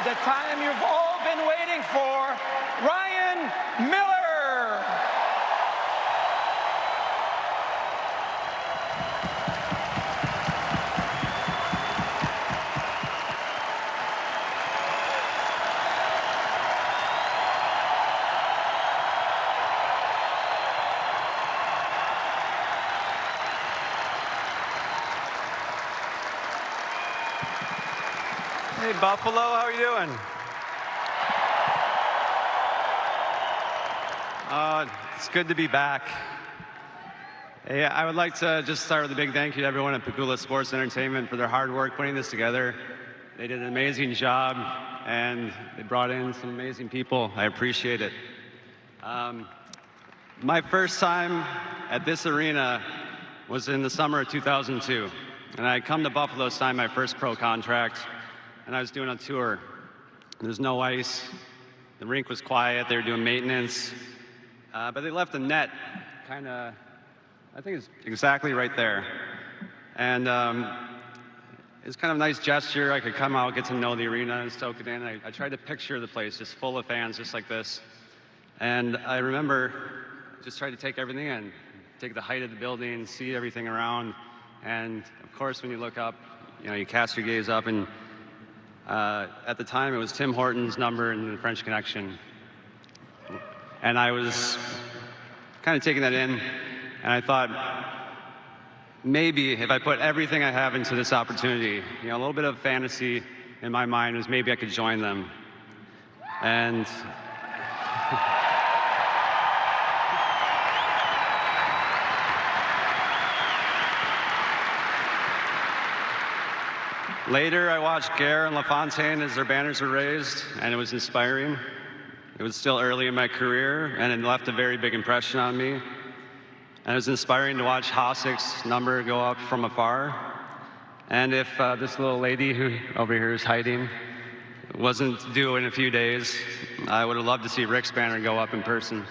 the time you've all been waiting for, Ryan Miller. Hey, Buffalo, how are you doing? It's good to be back. Hey, I would like to just start with a big thank you to everyone at Pagula Sports Entertainment for their hard work putting this together. They did an amazing job, and they brought in some amazing people. I appreciate it. My first time at this arena was in the summer of 2002, and I had come to Buffalo to sign my first pro contract, and I was doing a tour. There's no ice. The rink was quiet. They were doing maintenance. But they left a net kind of, I think it's exactly right there. And it's kind of a nice gesture. I could come out, get to know the arena and soak it in. I tried to picture the place just full of fans just like this. And I remember just trying to take everything in, take the height of the building, see everything around. And of course, when you look up, you cast your gaze up, and at the time, it was Tim Horton's number in the French Connection. And I was kind of taking that in, and I thought, maybe if I put everything I have into this opportunity, a little bit of fantasy in my mind was maybe I could join them. And later, I watched Gare and LaFontaine as their banners were raised, and it was inspiring. It was still early in my career, and it left a very big impression on me. And it was inspiring to watch Hasek's number go up from afar. And if this little lady who over here is hiding wasn't due in a few days, I would have loved to see Rick's banner go up in person.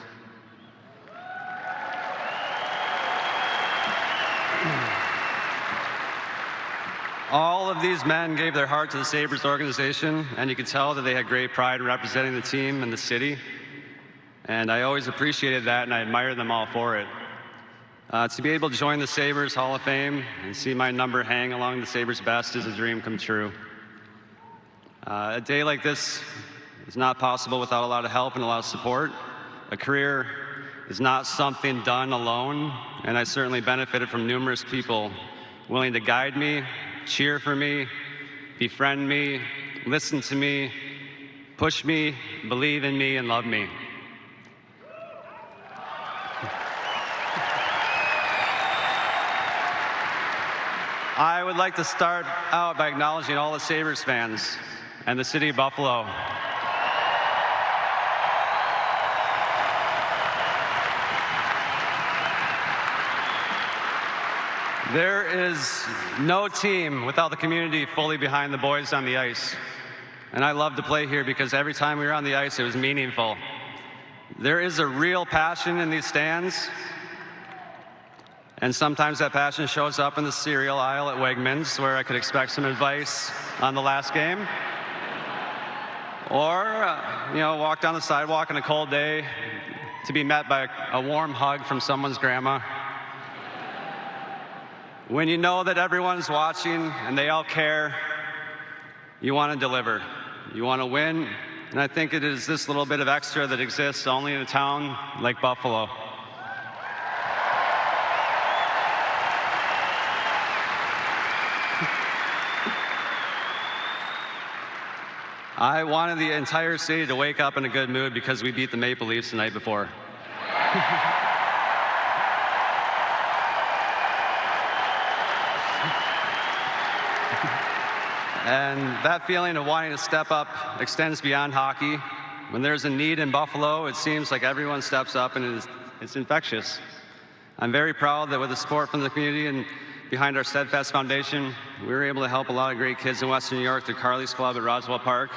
All of these men gave their heart to the Sabres organization, and you could tell that they had great pride in representing the team and the city. And I always appreciated that, and I admire them all for it. To be able to join the Sabres Hall of Fame and see my number hang along the Sabres best is a dream come true. A day like this is not possible without a lot of help and a lot of support. A career is not something done alone, and I certainly benefited from numerous people willing to guide me, cheer for me, befriend me, listen to me, push me, believe in me, and love me. I would like to start out by acknowledging all the Sabres fans and the city of Buffalo. There is no team without the community fully behind the boys on the ice. And I love to play here because every time we were on the ice, it was meaningful. There is a real passion in these stands. And sometimes that passion shows up in the cereal aisle at Wegmans, where I could expect some advice on the last game. Or, walk down the sidewalk on a cold day to be met by a warm hug from someone's grandma. When you know that everyone's watching and they all care, you want to deliver. You want to win. And I think it is this little bit of extra that exists only in a town like Buffalo. I wanted the entire city to wake up in a good mood because we beat the Maple Leafs the night before. And that feeling of wanting to step up extends beyond hockey. When there's a need in Buffalo, it seems like everyone steps up, and it's infectious. I'm very proud that with the support from the community and behind our Steadfast Foundation, we were able to help a lot of great kids in Western New York through Carly's Club at Roswell Park.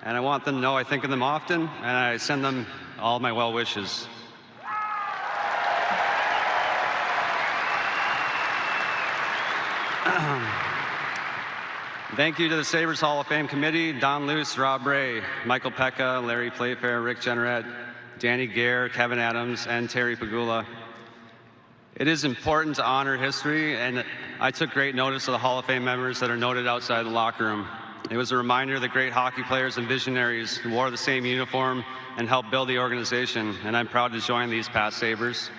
And I want them to know I think of them often, and I send them all my well wishes. Thank you to the Sabres Hall of Fame Committee, Don Luce, Rob Ray, Michael Pekka, Larry Playfair, Rick Jenrette, Danny Gare, Kevin Adams, and Terry Pagula. It is important to honor history, and I took great notice of the Hall of Fame members that are noted outside the locker room. It was a reminder of the great hockey players and visionaries who wore the same uniform and helped build the organization, and I'm proud to join these past Sabres.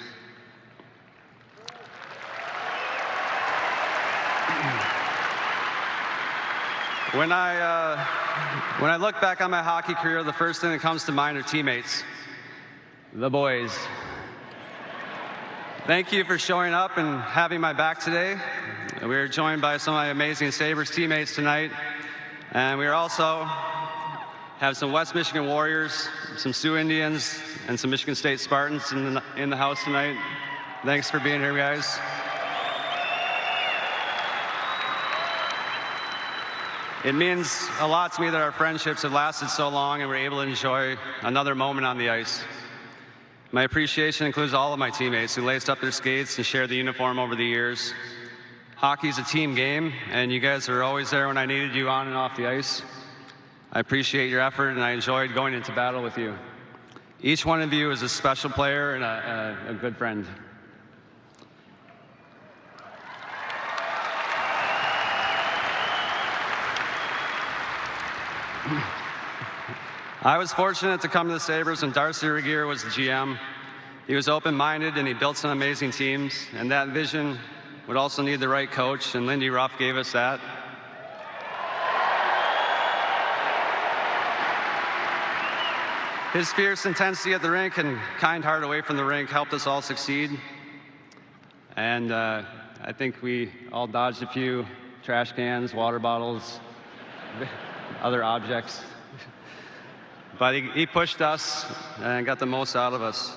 When I look back on my hockey career, the first thing that comes to mind are teammates, the boys. Thank you for showing up and having my back today. We are joined by some of my amazing Sabres teammates tonight, and we also have some West Michigan Warriors, some Sioux Indians, and some Michigan State Spartans in the house tonight. Thanks for being here, guys. It means a lot to me that our friendships have lasted so long and we're able to enjoy another moment on the ice. My appreciation includes all of my teammates who laced up their skates and shared the uniform over the years. Hockey's a team game, and you guys are always there when I needed you on and off the ice. I appreciate your effort, and I enjoyed going into battle with you. Each one of you is a special player and a good friend. I was fortunate to come to the Sabres when Darcy Regier was the GM. He was open-minded and he built some amazing teams, and that vision would also need the right coach, and Lindy Ruff gave us that. His fierce intensity at the rink and kind heart away from the rink helped us all succeed. And I think we all dodged a few trash cans, water bottles, other objects. But he pushed us and got the most out of us.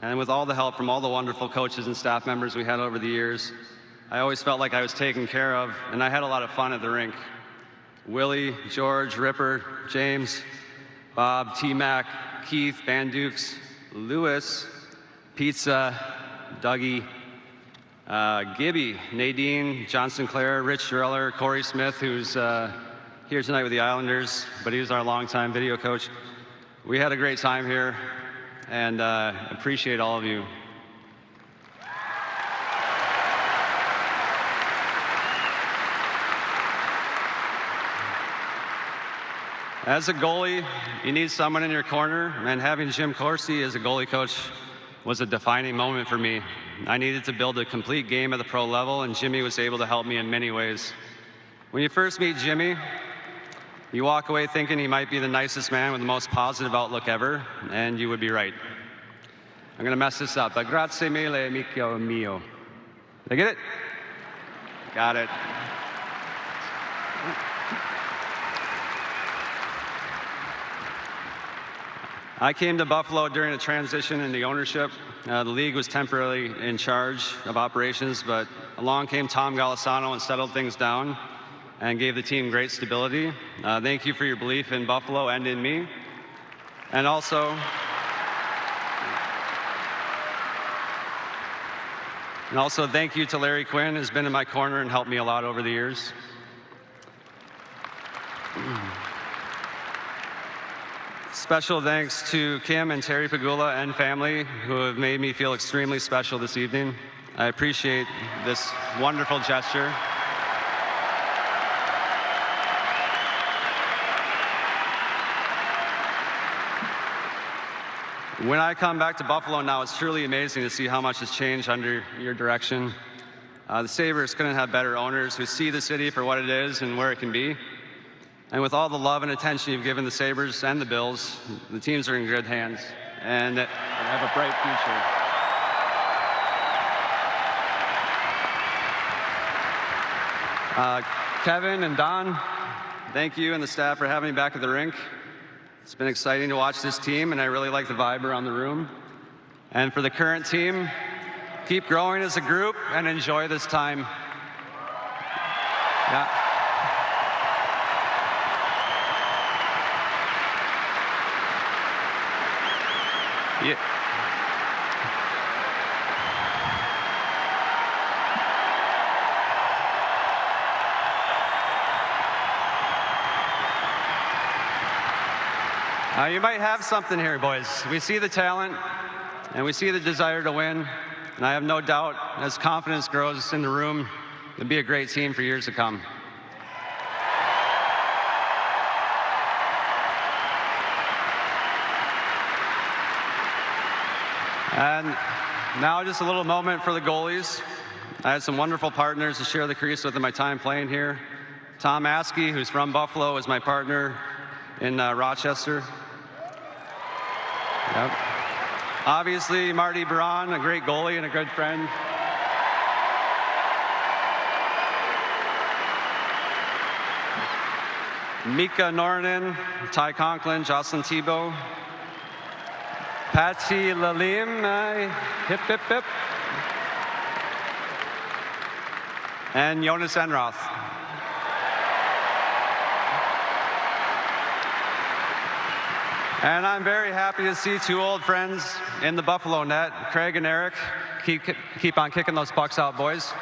And with all the help from all the wonderful coaches and staff members we had over the years, I always felt like I was taken care of, and I had a lot of fun at the rink. Willie, George, Ripper, James, Bob, T-Mac, Keith, Bandukes, Lewis, Pizza, Dougie, Gibby, Nadine, John Sinclair, Rich Driller, Corey Smith, who's here tonight with the Islanders, but he was our longtime video coach. We had a great time here, and appreciate all of you. As a goalie, you need someone in your corner, and having Jim Corsi as a goalie coach was a defining moment for me. I needed to build a complete game at the pro level, and Jimmy was able to help me in many ways. When you first meet Jimmy, you walk away thinking he might be the nicest man with the most positive outlook ever, and you would be right. I'm gonna mess this up, but grazie mille, amico mio. Did I get it? Got it. I came to Buffalo during a transition in the ownership. The league was temporarily in charge of operations, but along came Tom Golisano and settled things down and gave the team great stability. Thank you for your belief in Buffalo and in me. And also thank you to Larry Quinn, who's been in my corner and helped me a lot over the years. Special thanks to Kim and Terry Pagula and family, who have made me feel extremely special this evening. I appreciate this wonderful gesture. When I come back to Buffalo now, it's truly amazing to see how much has changed under your direction. The Sabres couldn't have better owners who see the city for what it is and where it can be. And with all the love and attention you've given the Sabres and the Bills, the teams are in good hands and have a bright future. Kevin and Don, thank you and the staff for having me back at the rink. It's been exciting to watch this team, and I really like the vibe around the room. And for the current team, keep growing as a group and enjoy this time. Yeah. Yeah. You might have something here, boys. We see the talent, and we see the desire to win, and I have no doubt, as confidence grows in the room, it'll be a great team for years to come. And now just a little moment for the goalies. I had some wonderful partners to share the crease with in my time playing here. Tom Askey, who's from Buffalo, is my partner in Rochester. Yep. Obviously, Marty Baron, a great goalie and a good friend. Mika Norinen, Ty Conklin, Jocelyn Thibault. Patsy Lalim, hip, hip, hip. And Jonas Enroth. And I'm very happy to see two old friends in the Buffalo net, Craig and Eric. Keep on kicking those pucks out, boys.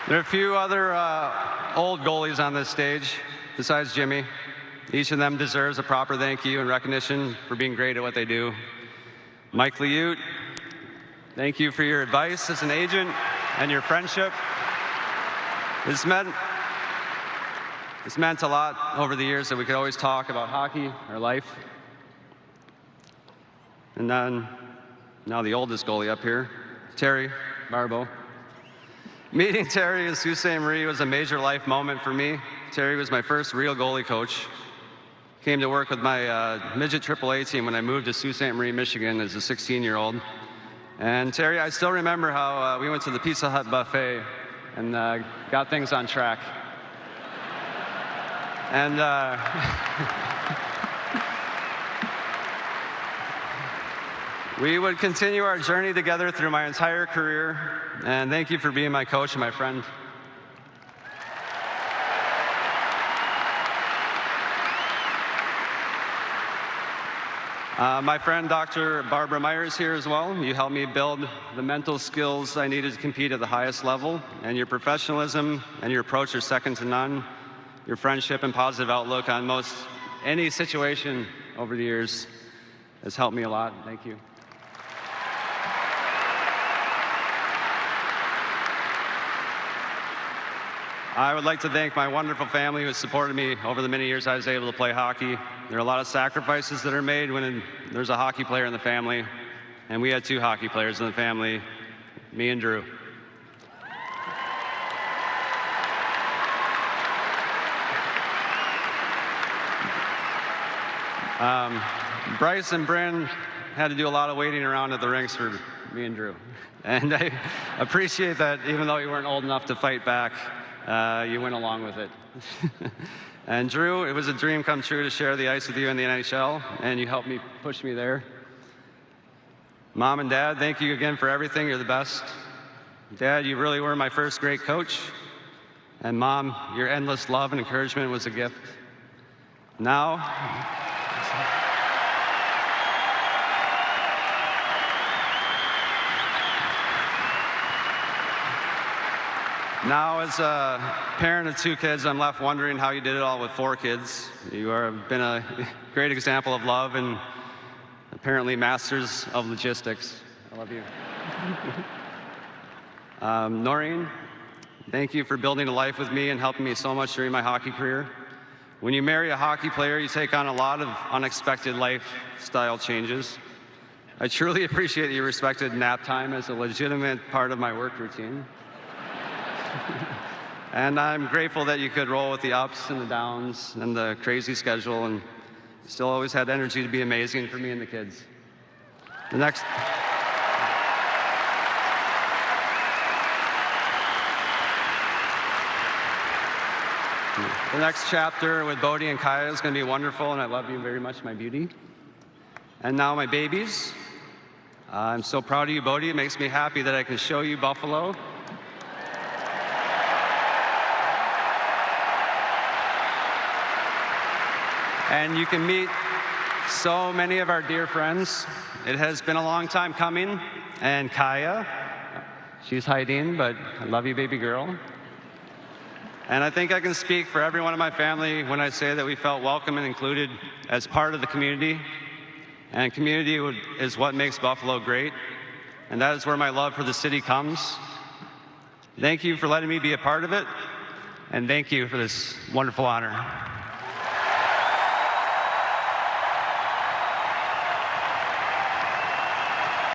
There are a few other old goalies on this stage, besides Jimmy. Each of them deserves a proper thank you and recognition for being great at what they do. Mike Liute, thank you for your advice as an agent and your friendship. It's meant a lot over the years that we could always talk about hockey, our life. And then, now the oldest goalie up here, Terry Barbeau. Meeting Terry in Sault Ste. Marie was a major life moment for me. Terry was my first real goalie coach. Came to work with my midget AAA team when I moved to Sault Ste. Marie, Michigan as a 16-year-old. And Terry, I still remember how we went to the Pizza Hut buffet and got things on track. And we would continue our journey together through my entire career. And thank you for being my coach and my friend. My friend Dr. Barbara Myers here as well. You helped me build the mental skills I needed to compete at the highest level, and your professionalism and your approach are second to none. Your friendship and positive outlook on most any situation over the years has helped me a lot. Thank you. I would like to thank my wonderful family who supported me over the many years I was able to play hockey. There are a lot of sacrifices that are made when there's a hockey player in the family, and we had two hockey players in the family, me and Drew. Bryce and Bryn had to do a lot of waiting around at the rinks for me and Drew. And I appreciate that even though you weren't old enough to fight back, you went along with it. And Drew, it was a dream come true to share the ice with you in the NHL, and you helped me push me there. Mom and Dad, thank you again for everything. You're the best. Dad, you really were my first great coach. And Mom, your endless love and encouragement was a gift. Now, as a parent of two kids, I'm left wondering how you did it all with 4 kids. You have been a great example of love and apparently masters of logistics. I love you. Noreen, thank you for building a life with me and helping me so much during my hockey career. When you marry a hockey player, you take on a lot of unexpected lifestyle changes. I truly appreciate that you respected nap time as a legitimate part of my work routine. And I'm grateful that you could roll with the ups and the downs and the crazy schedule, and still always had energy to be amazing for me and the kids. The next chapter with Bodie and Kaya is going to be wonderful, and I love you very much, my beauty. And now my babies. I'm so proud of you, Bodie. It makes me happy that I can show you Buffalo. And you can meet so many of our dear friends. It has been a long time coming. And Kaya, she's hiding, but I love you, baby girl. And I think I can speak for everyone in my family when I say that we felt welcome and included as part of the community. And community is what makes Buffalo great. And that is where my love for the city comes. Thank you for letting me be a part of it. And thank you for this wonderful honor.